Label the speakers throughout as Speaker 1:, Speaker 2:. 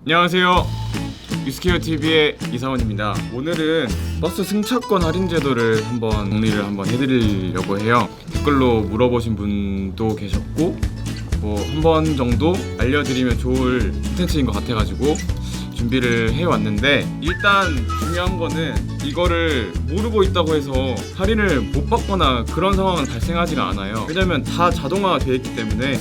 Speaker 1: 안녕하세요, 유스케어TV의 이상원입니다. 오늘은 버스 승차권 할인 제도를 정리를 해드리려고 해요. 댓글로 물어보신 분도 계셨고 한 번 정도 알려드리면 좋을 콘텐츠인 것 같아가지고 준비를 해왔는데, 일단 중요한 거는 이거를 모르고 있다고 해서 할인을 못 받거나 그런 상황은 발생하지가 않아요. 왜냐면 다 자동화가 되어 있기 때문에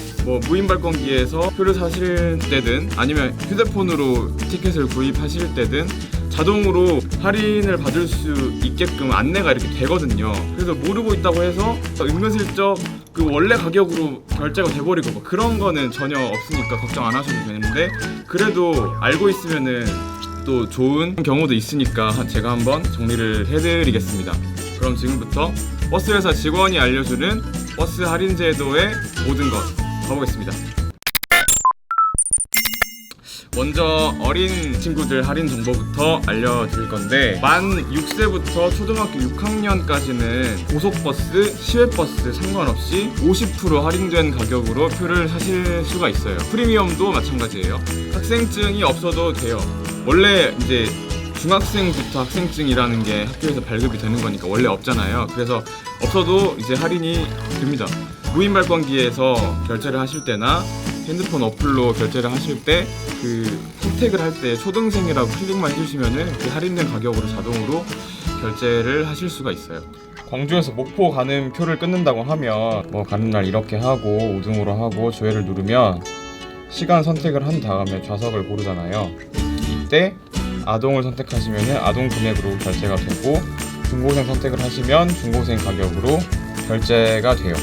Speaker 1: 무인 발권기에서 표를 사실 때든 아니면 휴대폰으로 티켓을 구입하실 때든 자동으로 할인을 받을 수 있게끔 안내가 이렇게 되거든요. 그래서 모르고 있다고 해서 은근슬쩍 그 원래 가격으로 결제가 돼버리고 그런 거는 전혀 없으니까 걱정 안 하셔도 되는데, 그래도 알고 있으면은 또 좋은 경우도 있으니까 제가 한번 정리를 해드리겠습니다. 그럼 지금부터 버스회사 직원이 알려주는 버스 할인 제도의 모든 것 가보겠습니다. 먼저 어린 친구들 할인 정보부터 알려드릴 건데, 만 6세부터 초등학교 6학년까지는 고속버스, 시외버스 상관없이 50% 할인된 가격으로 표를 사실 수가 있어요. 프리미엄도 마찬가지예요. 학생증이 없어도 돼요. 원래 이제 중학생부터 학생증이라는 게 학교에서 발급이 되는 거니까 원래 없잖아요. 그래서 없어도 이제 할인이 됩니다. 무인 발권기에서 결제를 하실 때나 핸드폰 어플로 결제를 하실 때 그 선택을 할 때 초등생이라고 클릭만 해주시면은 그 할인된 가격으로 자동으로 결제를 하실 수가 있어요. 광주에서 목포 가는 표를 끊는다고 하면 가는 날 이렇게 하고 우등으로 하고 조회를 누르면 시간 선택을 한 다음에 좌석을 고르잖아요. 이때 아동을 선택하시면 아동 금액으로 결제가 되고, 중고생 선택을 하시면 중고생 가격으로 결제가 돼요.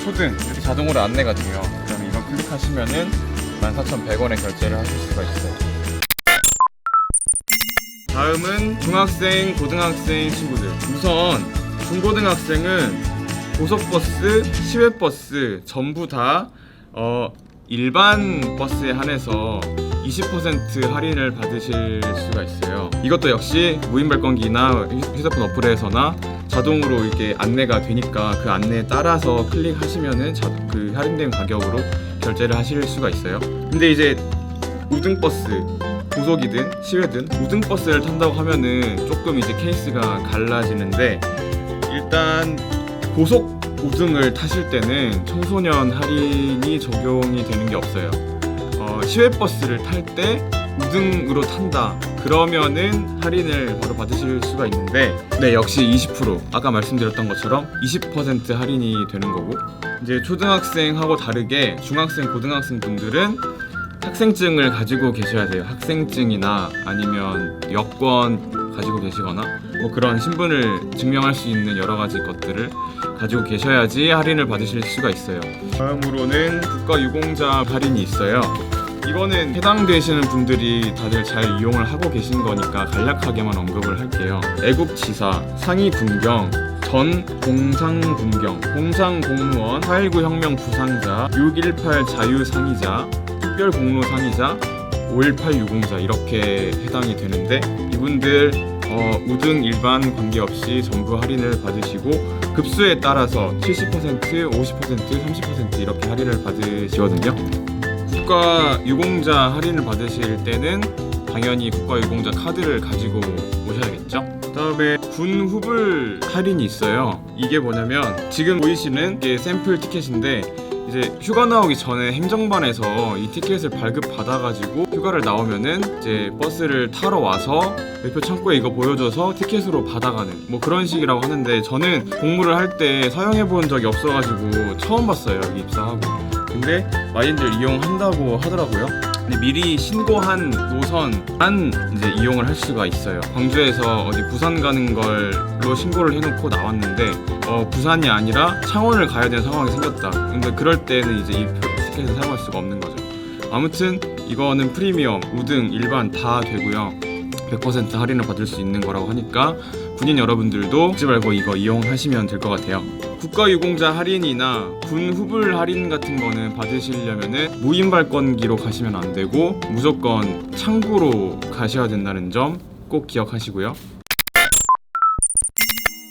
Speaker 1: 초등 이렇게 자동으로 안내가 돼요. 그러면 이거 클릭하시면은 14,100원에 결제를 하실 수가 있어요. 다음은 중학생, 고등학생 친구들. 우선 중고등학생은 고속버스, 시외버스 전부 다 일반 버스에 한해서 20% 할인을 받으실 수가 있어요. 이것도 역시 무인 발권기나 휴대폰 어플에서나 자동으로 이렇게 안내가 되니까 그 안내에 따라서 클릭하시면은 그 할인된 가격으로 결제를 하실 수가 있어요. 근데 이제 우등버스, 고속이든 시외든 우등버스를 탄다고 하면은 조금 이제 케이스가 갈라지는데, 일단 고속 우등을 타실 때는 청소년 할인이 적용이 되는 게 없어요. 시외버스를 탈 때 우등으로 탄다 그러면은 할인을 바로 받으실 수가 있는데, 역시 20%, 아까 말씀드렸던 것처럼 20% 할인이 되는 거고, 이제 초등학생하고 다르게 중학생, 고등학생 분들은 학생증을 가지고 계셔야 돼요. 학생증이나 아니면 여권 가지고 계시거나 그런 신분을 증명할 수 있는 여러 가지 것들을 가지고 계셔야지 할인을 받으실 수가 있어요. 다음으로는 국가유공자 할인이 있어요. 이거는 해당되시는 분들이 다들 잘 이용을 하고 계신 거니까 간략하게만 언급을 할게요. 애국지사, 상위군경, 전 공상군경, 공상공무원, 4.19 혁명 부상자, 6.18 자유상의자, 특별공로상의자, 5.18 유공자 이렇게 해당이 되는데, 이분들 우등 일반 관계없이 전부 할인을 받으시고, 급수에 따라서 70%, 50%, 30% 이렇게 할인을 받으시거든요. 국가유공자 할인을 받으실 때는 당연히 국가유공자 카드를 가지고 오셔야겠죠. 그다음에 군 후불 할인이 있어요. 이게 뭐냐면, 지금 보이시는 게 샘플 티켓인데, 이제 휴가 나오기 전에 행정반에서 이 티켓을 발급받아가지고 휴가를 나오면은 이제 버스를 타러 와서 매표 창구에 이거 보여줘서 티켓으로 받아가는 그런 식이라고 하는데, 저는 공무를 할 때 사용해본 적이 없어가지고 처음 봤어요, 여기 입사하고. 근데 많이들 이용한다고 하더라고요. 근데 미리 신고한 노선만 이제 이용을 할 수가 있어요. 광주에서 어디 부산 가는 걸로 신고를 해놓고 나왔는데 부산이 아니라 창원을 가야 되는 상황이 생겼다. 근데 그럴 때는 이제 이 티켓을 사용할 수가 없는 거죠. 아무튼 이거는 프리미엄, 우등, 일반 다 되고요. 100% 할인을 받을 수 있는 거라고 하니까 군인 여러분들도 잊지 말고 이거 이용하시면 될 것 같아요. 국가유공자 할인이나 군 후불 할인 같은 거는 받으시려면은 무인 발권기로 가시면 안 되고 무조건 창구로 가셔야 된다는 점 꼭 기억하시고요.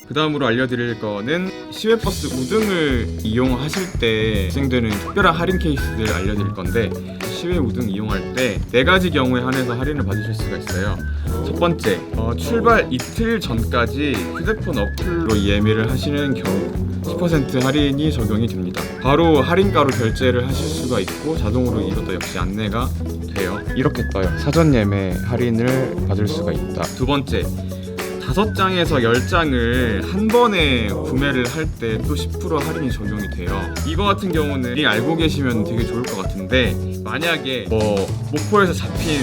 Speaker 1: 그 다음으로 알려드릴 거는 시외버스 우등을 이용하실 때 발생되는 특별한 할인 케이스들 알려드릴 건데, 시외 우등 이용할 때 4가지 경우에 한해서 할인을 받으실 수가 있어요. 첫 번째, 출발 이틀 전까지 휴대폰 어플로 예매를 하시는 경우 10% 할인이 적용이 됩니다. 바로 할인가로 결제를 하실 수가 있고 자동으로 이것도 역시 안내가 돼요. 이렇게 떠요. 사전 예매 할인을 받을 수가 있다. 두 번째, 5장에서 10장을 한 번에 구매를 할 때 또 10% 할인이 적용이 돼요. 이거 같은 경우는 미리 알고 계시면 되게 좋을 것 같은데, 만약에 목포에서 잡힌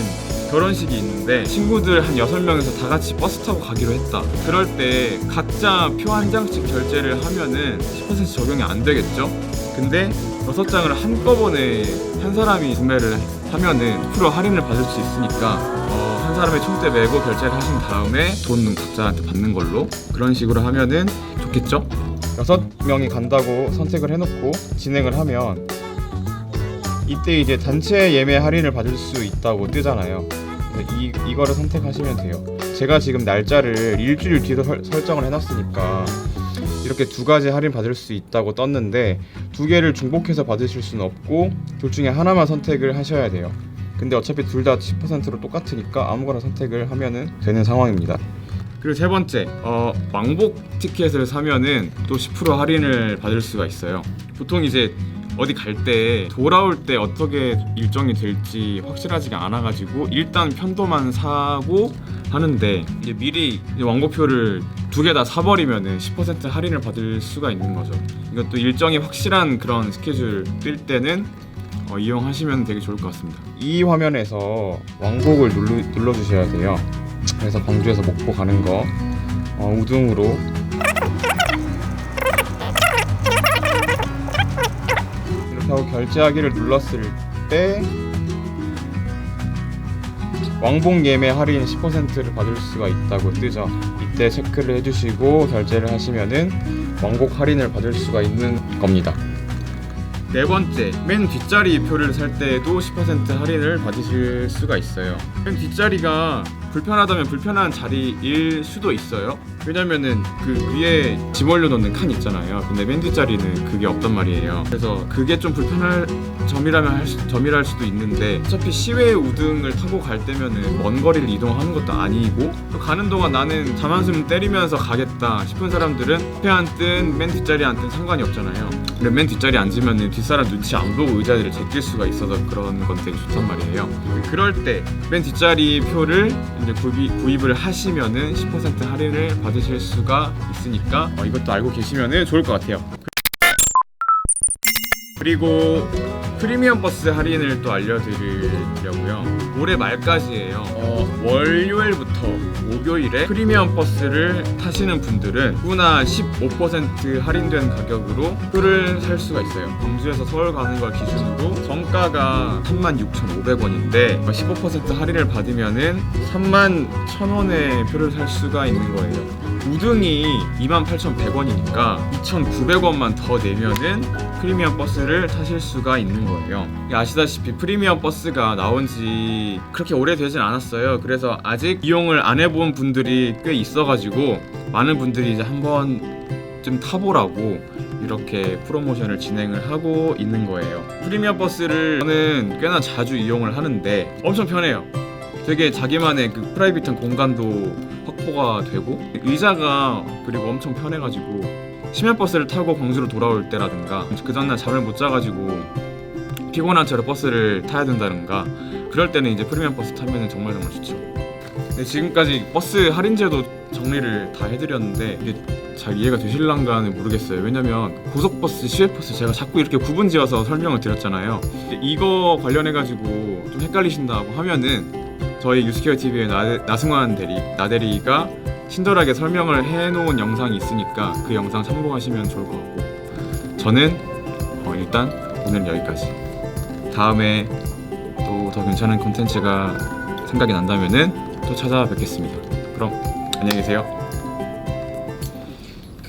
Speaker 1: 결혼식이 있는데 친구들 한 6명에서 다 같이 버스 타고 가기로 했다. 그럴 때 각자 표 한 장씩 결제를 하면은 10% 적용이 안 되겠죠? 근데 6장을 한꺼번에 한 사람이 구매를 하면은 10% 할인을 받을 수 있으니까 한 사람의 총대 메고 결제를 하신 다음에 돈은 각자한테 받는 걸로, 그런 식으로 하면은 좋겠죠? 6명이 간다고 선택을 해놓고 진행을 하면 이때 이제 단체 예매 할인을 받을 수 있다고 뜨잖아요. 이거를 선택하시면 돼요. 제가 지금 날짜를 일주일 뒤로 설정을 해놨으니까 이렇게 2가지 할인 받을 수 있다고 떴는데, 2개를 중복해서 받으실 수는 없고 둘 중에 하나만 선택을 하셔야 돼요. 근데 어차피 둘 다 10%로 똑같으니까 아무거나 선택을 하면은 되는 상황입니다. 그리고 세 번째, 왕복 티켓을 사면은 또 10% 할인을 받을 수가 있어요. 보통 이제 어디 갈 때 돌아올 때 어떻게 일정이 될지 확실하지가 않아가지고 일단 편도만 사고 하는데, 이제 미리 왕복표를 2개 다 사버리면은 10% 할인을 받을 수가 있는 거죠. 이것도 일정이 확실한 그런 스케줄 뜰 때는 이용하시면 되게 좋을 것 같습니다. 이 화면에서 왕복을 눌러주셔야 돼요. 그래서 광주에서 목포 가는 거 우등으로 이렇게 하고 결제하기를 눌렀을 때 왕복 예매 할인 10%를 받을 수가 있다고 뜨죠. 이때 체크를 해주시고 결제를 하시면은 왕복 할인을 받을 수가 있는 겁니다. 네 번째, 맨 뒷자리 표를 살 때에도 10% 할인을 받으실 수가 있어요. 맨 뒷자리가 불편하다면 불편한 자리일 수도 있어요. 왜냐면은 그 위에 짐 올려놓는 칸 있잖아요. 근데 맨 뒷자리는 그게 없단 말이에요. 그래서 그게 좀 불편할 점이랄 수도 있는데, 어차피 시외 우등을 타고 갈 때면은 먼 거리를 이동하는 것도 아니고, 또 가는 동안 나는 잠 한숨 때리면서 가겠다 싶은 사람들은 앞에 앉든 맨 뒷자리에 앉든 상관이 없잖아요. 근데 맨 뒷자리에 앉으면은 뒷사람 눈치 안 보고 의자들을 제낄 수가 있어서 그런 건 되게 좋단 말이에요. 그럴 때 맨 뒷자리 표를 이제 구입을 하시면은 10% 할인을 받으실 수가 있으니까 이것도 알고 계시면은 좋을 것 같아요. 그리고 프리미엄 버스 할인을 또 알려드리려고요. 올해 말까지예요. 월요일부터 목요일에 프리미엄 버스를 타시는 분들은 누구나 15% 할인된 가격으로 표를 살 수가 있어요. 광주에서 서울 가는 걸 기준으로 정가가 36,500원인데 15% 할인을 받으면은 31,000원에 표를 살 수가 있는 거예요. 우등이 28,100원이니까 2,900원만 더 내면은 프리미엄 버스를 타실 수가 있는 거예요. 아시다시피 프리미엄 버스가 나온 지 그렇게 오래되진 않았어요. 그래서 아직 이용을 안 해본 분들이 꽤 있어가지고 많은 분들이 이제 한번쯤 타보라고 이렇게 프로모션을 진행을 하고 있는 거예요. 프리미엄 버스를 저는 꽤나 자주 이용을 하는데 엄청 편해요. 되게 자기만의 그 프라이빗한 공간도 확보가 되고, 의자가 그리고 엄청 편해가지고 시내버스를 타고 광주로 돌아올 때라든가 그 전날 잠을 못 자가지고 피곤한 채로 버스를 타야 된다든가 그럴 때는 이제 프리미엄 버스 타면 정말 좋죠. 근데 지금까지 버스 할인제도 정리를 다 해드렸는데 이게 잘 이해가 되실랑가는 모르겠어요. 왜냐면 고속버스, 시외버스 제가 자꾸 이렇게 구분지어서 설명을 드렸잖아요. 이거 관련해가지고 좀 헷갈리신다고 하면은 저희 유스케어 TV의 나승환 나대리가 친절하게 설명을 해놓은 영상이 있으니까 그 영상 참고하시면 좋을 것 같고, 저는 일단 오늘 여기까지. 다음에 또 더 괜찮은 콘텐츠가 생각이 난다면은 또 찾아뵙겠습니다. 그럼 안녕히 계세요.